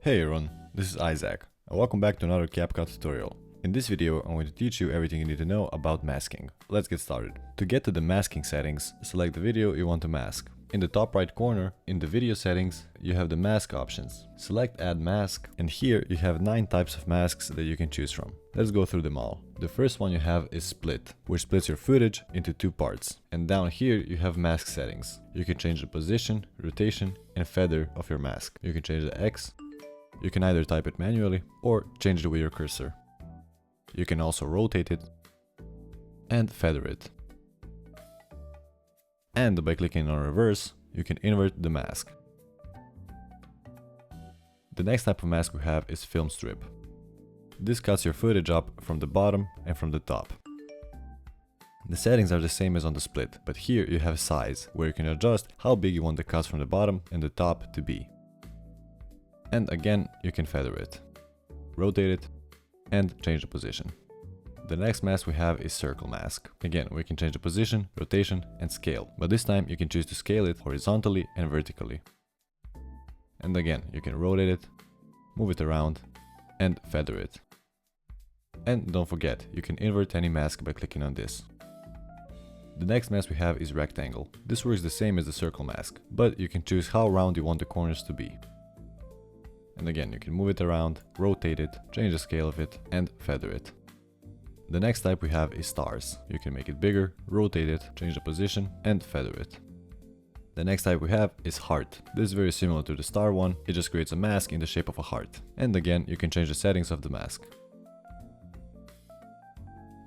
Hey everyone, this is Isaac, and welcome back to another CapCut tutorial. In this video, I'm going to teach you everything you need to know about masking. Let's get started. To get to the masking settings, select the video you want to mask. In the top right corner, in the video settings, you have the mask options. Select Add Mask, and here you have 9 types of masks that you can choose from. Let's go through them all. The first one you have is Split, which splits your footage into 2 parts. And down here you have mask settings. You can change the position, rotation, and feather of your mask. You can change the X. You can either type it manually or change it with your cursor. You can also rotate it and feather it. And by clicking on reverse, you can invert the mask. The next type of mask we have is Film Strip. This cuts your footage up from the bottom and from the top. The settings are the same as on the Split, but here you have size, where you can adjust how big you want the cuts from the bottom and the top to be. And again, you can feather it, rotate it, and change the position. The next mask we have is Circle Mask. Again, we can change the position, rotation, and scale, but this time you can choose to scale it horizontally and vertically. And again, you can rotate it, move it around, and feather it. And don't forget, you can invert any mask by clicking on this. The next mask we have is Rectangle. This works the same as the Circle Mask, but you can choose how round you want the corners to be. And again, you can move it around, rotate it, change the scale of it, and feather it. The next type we have is Stars. You can make it bigger, rotate it, change the position, and feather it. The next type we have is Heart. This is very similar to the star one, it just creates a mask in the shape of a heart. And again, you can change the settings of the mask.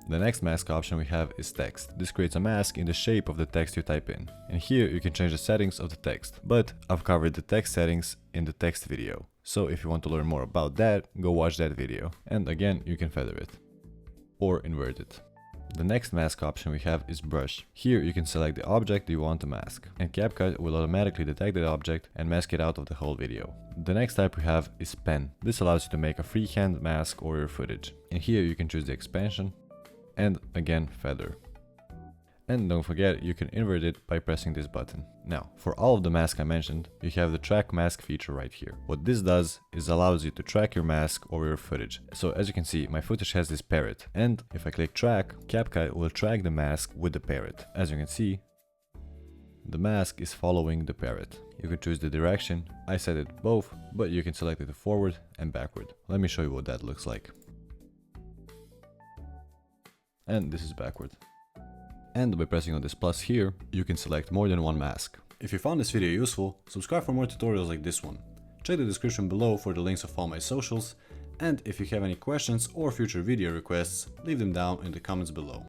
The next mask option we have is Text. This creates a mask in the shape of the text you type in. And here you can change the settings of the text, but I've covered the text settings in the text video. So if you want to learn more about that, go watch that video. And again, you can feather it or invert it. The next mask option we have is Brush. Here you can select the object you want to mask, and CapCut will automatically detect that object and mask it out of the whole video. The next type we have is Pen. This allows you to make a freehand mask over your footage. And here you can choose the expansion and again feather. And don't forget, you can invert it by pressing this button. Now, for all of the masks I mentioned, you have the track mask feature right here. What this does is allows you to track your mask over your footage. So as you can see, my footage has this parrot, and if I click track, CapCut will track the mask with the parrot. As you can see, the mask is following the parrot. You can choose the direction. I set it both, but you can select it to forward and backward. Let me show you what that looks like. And this is backward. And by pressing on this plus here, you can select more than one mask. If you found this video useful, subscribe for more tutorials like this one. Check the description below for the links of all my socials, and if you have any questions or future video requests, leave them down in the comments below.